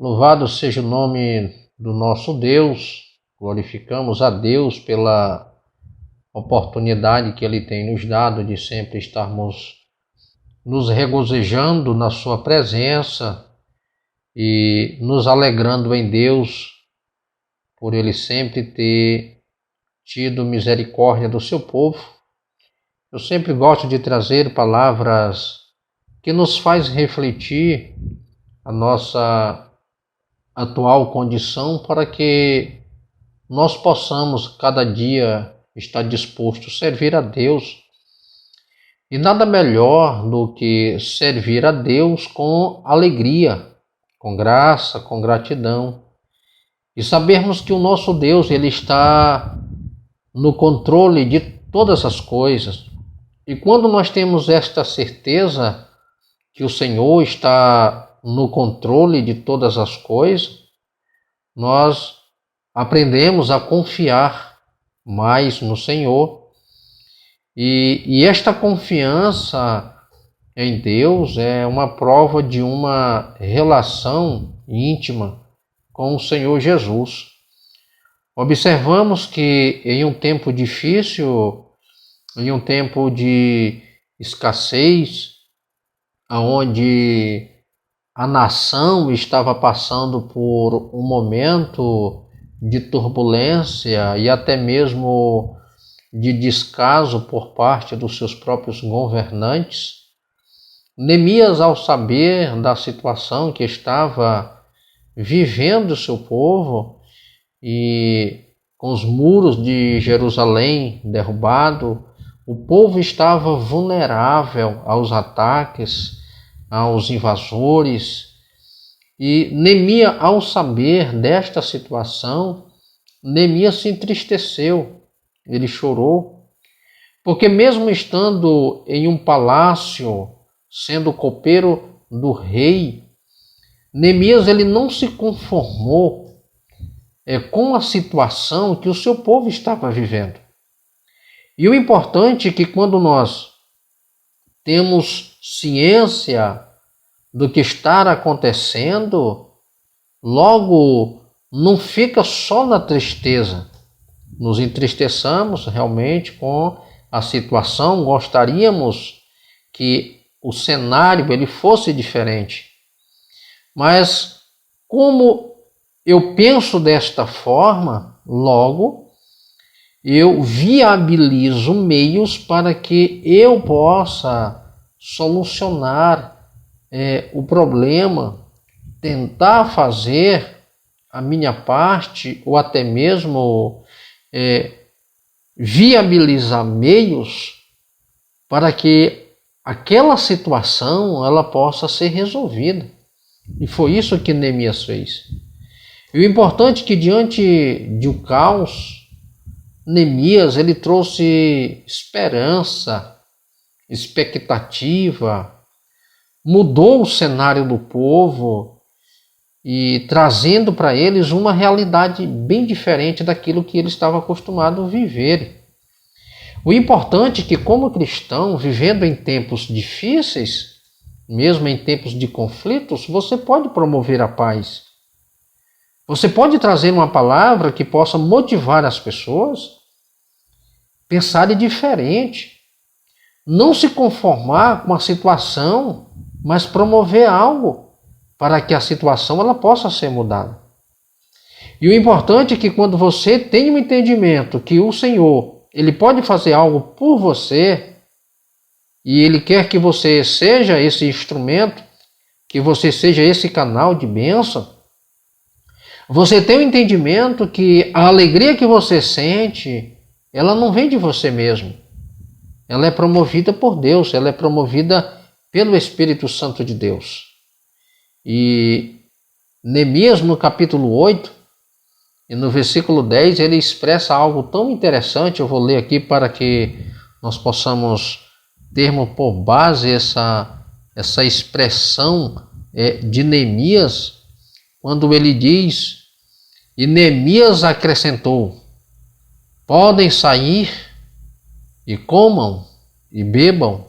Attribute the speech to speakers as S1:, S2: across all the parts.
S1: Louvado seja o nome do nosso Deus, glorificamos a Deus pela oportunidade que Ele tem nos dado de sempre estarmos nos regozijando na Sua presença e nos alegrando em Deus, por Ele sempre ter tido misericórdia do seu povo. Eu sempre gosto de trazer palavras que nos faz refletir a nossa atual condição para que nós possamos cada dia estar disposto a servir a Deus. E nada melhor do que servir a Deus com alegria, com graça, com gratidão. E sabermos que o nosso Deus, Ele está no controle de todas as coisas. E quando nós temos esta certeza que o Senhor está no controle de todas as coisas, nós aprendemos a confiar mais no Senhor. E esta confiança em Deus é uma prova de uma relação íntima com o Senhor Jesus. Observamos que em um tempo difícil, em um tempo de escassez, onde a nação estava passando por um momento de turbulência e até mesmo de descaso por parte dos seus próprios governantes, Neemias, ao saber da situação que estava vivendo o seu povo e com os muros de Jerusalém derrubados, o povo estava vulnerável aos ataques, aos invasores. E Neemias, ao saber desta situação, Neemias se entristeceu. Ele chorou, porque mesmo estando em um palácio, sendo copeiro do rei, Neemias ele não se conformou com a situação que o seu povo estava vivendo. E o importante é que quando nós temos ciência do que está acontecendo, logo não fica só na tristeza. Nos entristeçamos realmente com a situação, gostaríamos que o cenário ele fosse diferente. Mas como eu penso desta forma, logo eu viabilizo meios para que eu possa solucionar o problema, tentar fazer a minha parte ou até mesmo viabilizar meios para que aquela situação ela possa ser resolvida. E foi isso que Neemias fez. E o importante é que diante de um caos, Neemias ele trouxe esperança, expectativa, mudou o cenário do povo e trazendo para eles uma realidade bem diferente daquilo que eles estavam acostumados a viver. O importante é que, como cristão, vivendo em tempos difíceis, mesmo em tempos de conflitos, você pode promover a paz. Você pode trazer uma palavra que possa motivar as pessoas a pensarem diferente. Não se conformar com a situação, mas promover algo para que a situação ela possa ser mudada. E o importante é que quando você tem um entendimento que o Senhor ele pode fazer algo por você e Ele quer que você seja esse instrumento, que você seja esse canal de bênção, você tem o entendimento que a alegria que você sente, ela não vem de você mesmo. Ela é promovida por Deus, ela é promovida pelo Espírito Santo de Deus. E Neemias, no capítulo 8, e no versículo 10, ele expressa algo tão interessante. Eu vou ler aqui para que nós possamos termos por base essa expressão de Neemias, quando ele diz: e Neemias acrescentou: podem sair e comam e bebam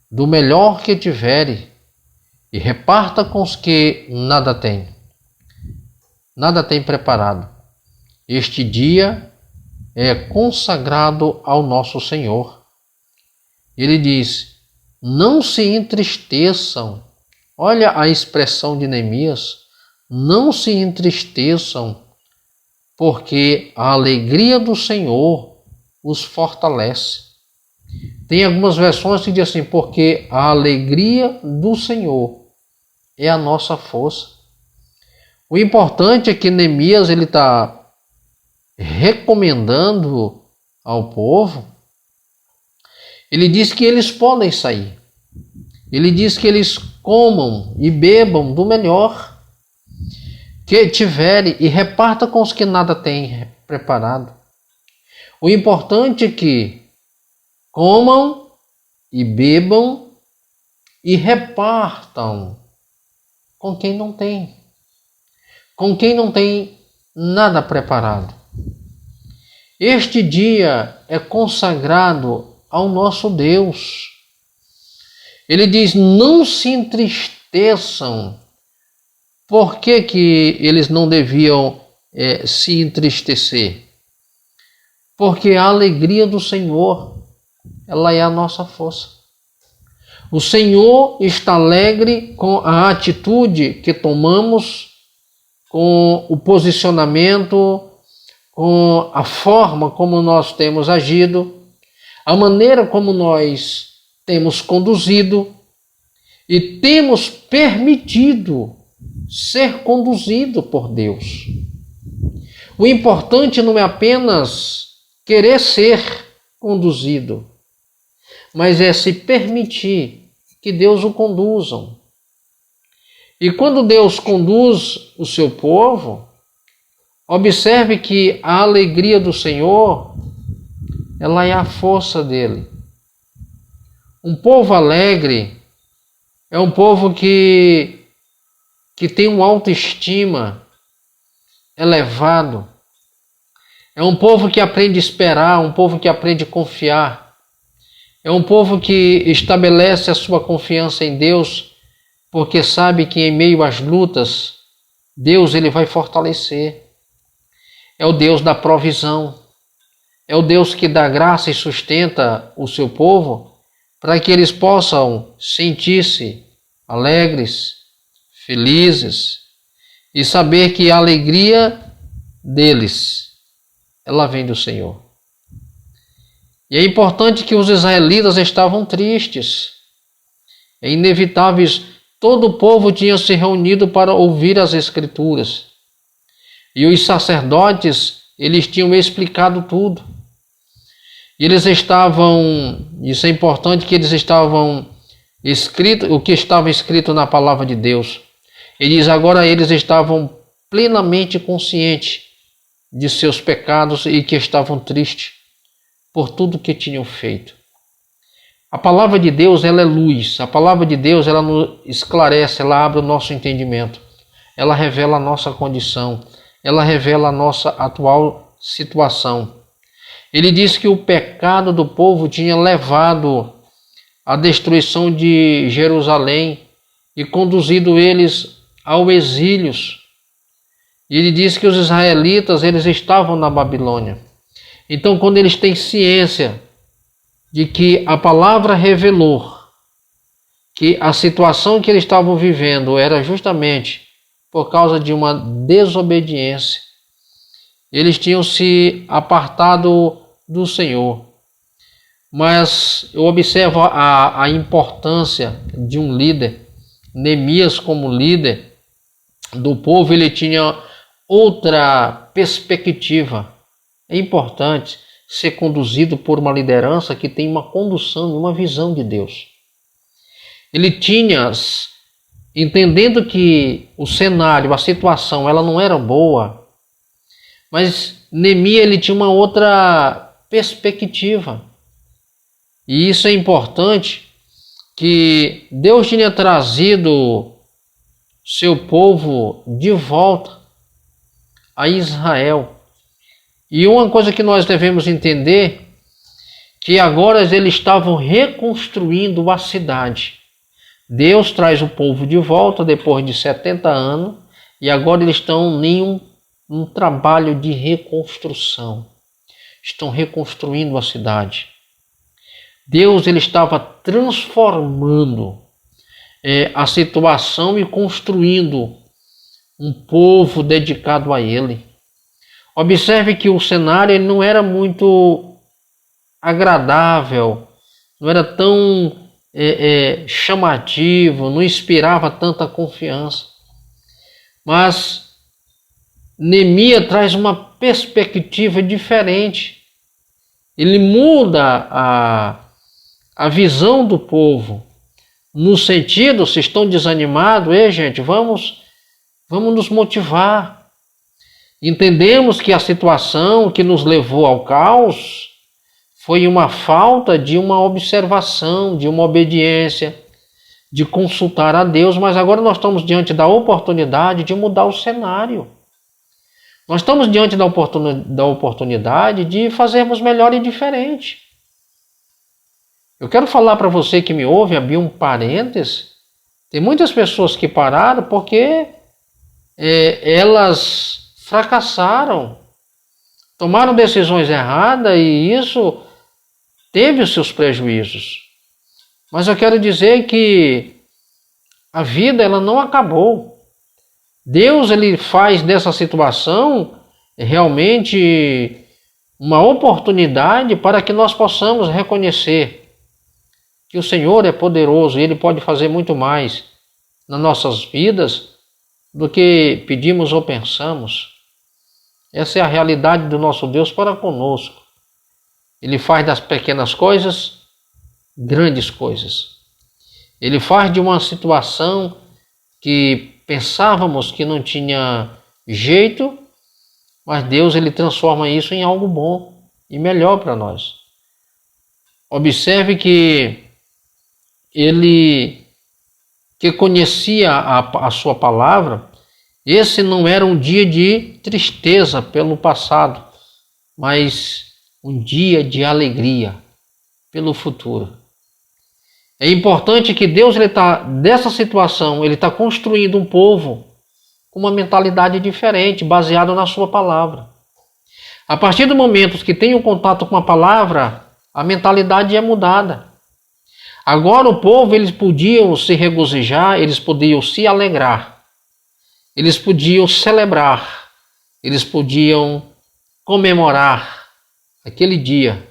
S1: do melhor que tiverem, e reparta com os que nada têm. nada tem preparado. Este dia é consagrado ao nosso Senhor. Ele diz: não se entristeçam. Olha a expressão de Neemias: não se entristeçam, porque a alegria do Senhor os fortalece. Tem algumas versões que dizem assim: porque a alegria do Senhor é a nossa força. O importante é que Neemias ele está recomendando ao povo. Ele diz que eles podem sair. Ele diz que eles comam e bebam do melhor que tiverem e reparta com os que nada têm preparado. O importante é que comam e bebam e repartam com quem não tem. Com quem não tem nada preparado. Este dia é consagrado ao nosso Deus. Ele diz: não se entristeçam. Por que que eles não deviam se entristecer? Porque a alegria do Senhor, ela é a nossa força. O Senhor está alegre com a atitude que tomamos, com o posicionamento, com a forma como nós temos agido, a maneira como nós temos conduzido e temos permitido ser conduzido por Deus. O importante não é apenas querer ser conduzido, mas é se permitir que Deus o conduza. E quando Deus conduz o seu povo, observe que a alegria do Senhor, ela é a força dele. Um povo alegre é um povo que tem uma autoestima elevado. É um povo que aprende a esperar, um povo que aprende a confiar. É um povo que estabelece a sua confiança em Deus, porque sabe que em meio às lutas, Deus ele vai fortalecer. É o Deus da provisão. É o Deus que dá graça e sustenta o seu povo para que eles possam sentir-se alegres, felizes e saber que a alegria deles, ela vem do Senhor. E é importante que os israelitas estavam tristes. É inevitável, todo o povo tinha se reunido para ouvir as Escrituras. E os sacerdotes, eles tinham explicado tudo. E eles estavam, isso é importante, que eles estavam escrito, o que estava escrito na palavra de Deus. Ele diz: agora eles estavam plenamente conscientes de seus pecados e que estavam tristes por tudo que tinham feito. A palavra de Deus, ela é luz. A palavra de Deus, ela nos esclarece, ela abre o nosso entendimento. Ela revela a nossa condição. Ela revela a nossa atual situação. Ele diz que o pecado do povo tinha levado à destruição de Jerusalém e conduzido eles ao exílio. E ele diz que os israelitas, eles estavam na Babilônia. Então, quando eles têm ciência de que a palavra revelou que a situação que eles estavam vivendo era justamente por causa de uma desobediência, eles tinham se apartado do Senhor. Mas eu observo a importância de um líder. Neemias, como líder do povo, ele tinha outra perspectiva. É importante ser conduzido por uma liderança que tem uma condução e uma visão de Deus. Ele tinha, entendendo que o cenário, a situação, ela não era boa, mas Neemias ele tinha uma outra perspectiva. E isso é importante, que Deus tinha trazido seu povo de volta a Israel. E uma coisa que nós devemos entender, que agora eles estavam reconstruindo a cidade. Deus traz o povo de volta depois de 70 anos e agora eles estão em um trabalho de reconstrução. Estão reconstruindo a cidade. Deus ele estava transformando a situação e construindo um povo dedicado a Ele. Observe que o cenário ele não era muito agradável, não era tão chamativo, não inspirava tanta confiança. Mas Neemias traz uma perspectiva diferente. Ele muda a visão do povo, no sentido, se estão desanimados, gente, vamos nos motivar. Entendemos que a situação que nos levou ao caos foi uma falta de uma observação, de uma obediência, de consultar a Deus, mas agora nós estamos diante da oportunidade de mudar o cenário. Nós estamos diante da oportunidade de fazermos melhor e diferente. Eu quero falar para você que me ouve, abrir um parênteses. Tem muitas pessoas que pararam porque elas fracassaram, tomaram decisões erradas e isso teve os seus prejuízos. Mas eu quero dizer que a vida ela não acabou. Deus ele faz dessa situação realmente uma oportunidade para que nós possamos reconhecer que o Senhor é poderoso e Ele pode fazer muito mais nas nossas vidas do que pedimos ou pensamos. Essa é a realidade do nosso Deus para conosco. Ele faz das pequenas coisas grandes coisas. Ele faz de uma situação que pensávamos que não tinha jeito, mas Deus ele transforma isso em algo bom e melhor para nós. Observe que ele que conhecia a sua palavra, esse não era um dia de tristeza pelo passado, mas um dia de alegria pelo futuro. É importante que Deus dessa situação, ele está construindo um povo com uma mentalidade diferente, baseado na sua palavra. A partir do momento que tem um contato com a palavra, a mentalidade é mudada. Agora o povo, eles podiam se regozijar, eles podiam se alegrar, eles podiam celebrar, eles podiam comemorar aquele dia,